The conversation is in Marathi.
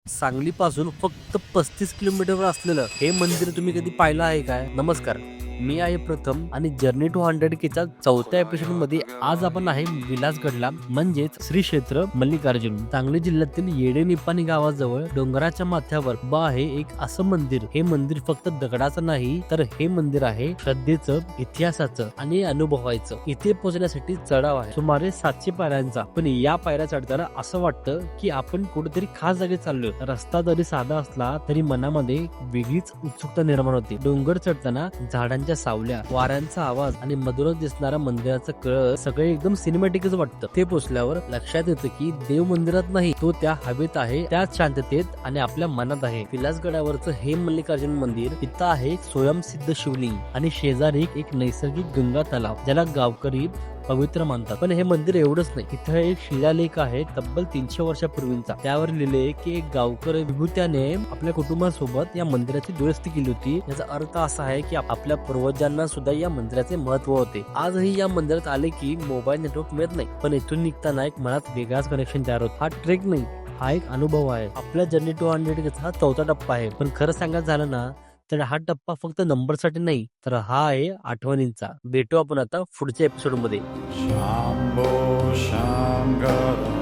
सांगलीपासून फक्त 35 किलोमीटरवर असलेलं हे मंदिर तुम्ही कधी पाहिलं आहे काय? नमस्कार, मी आहे प्रथम आणि जर्नी टू 100Kच्या चौथ्या एपिसोड मध्ये आज आपण आहे विलासगडला, म्हणजेच श्री क्षेत्र मल्लिकार्जुन. सांगली जिल्ह्यातील येडे निपाणी गावाजवळ डोंगराच्या माथ्यावर उभं आहे एक असं मंदिर. हे मंदिर फक्त दगडाचं नाही, तर हे मंदिर आहे श्रद्धेचं, इतिहासाचं आणि अनुभवायचं. इथे पोहोचण्यासाठी चढाव आहे सुमारे 700 पायऱ्यांचा. पण या पायऱ्या चढताना असं वाटतं की आपण कुठेतरी खास जागी चाललोय. रस्ता जरी साधा असला तरी मनामध्ये वेगळीच उत्सुकता निर्माण होते. डोंगर चढताना झाडांच्या सावल्या, वाऱ्यांचा आवाज आणि मधुरच दिसणारा मंदिराचा कळस सगळे एकदम सिनेमॅटिकच वाटतं. ते पोचल्यावर लक्षात येतं की देव मंदिरात नाही, तो त्या हवेत आहे, त्याच शांततेत आणि आपल्या मनात आहे. विलासगडावरचं हे मल्लिकार्जुन मंदिर, इथं आहे एक स्वयंसिद्ध शिवलिंग आणि शेजारी एक नैसर्गिक गंगा तलाव, ज्याला गावकरी पवित्र मानतात. पण हे मंदिर एवढंच नाही, इथं एक शिलालेख आहे तब्बल 300 वर्षापूर्वीचा. त्यावर लिहिले की एक गावकरी विभूत्याने आपल्या कुटुंबासोबत या मंदिराची दुरुस्ती केली होती. याचा अर्थ असा आहे की आपल्या पूर्वजांना सुद्धा या मंदिराचे महत्व होते. आजही या मंदिरात आले की मोबाईल नेटवर्क मिळत नाही, पण इथून निघताना एक मनात वेगळाच कनेक्शन तयार होत. हा ट्रेक नाही, हा एक अनुभव आहे. आपल्या जर्नी टू 100 हा चौथा टप्पा आहे. पण खरं सांगायचं झालं ना, तर हा टप्पा फक्त नंबरसाठी नाही, तर हा आहे आठवणींचा. भेटू आपण आता पुढच्या एपिसोड मध्ये. Shambho Shankara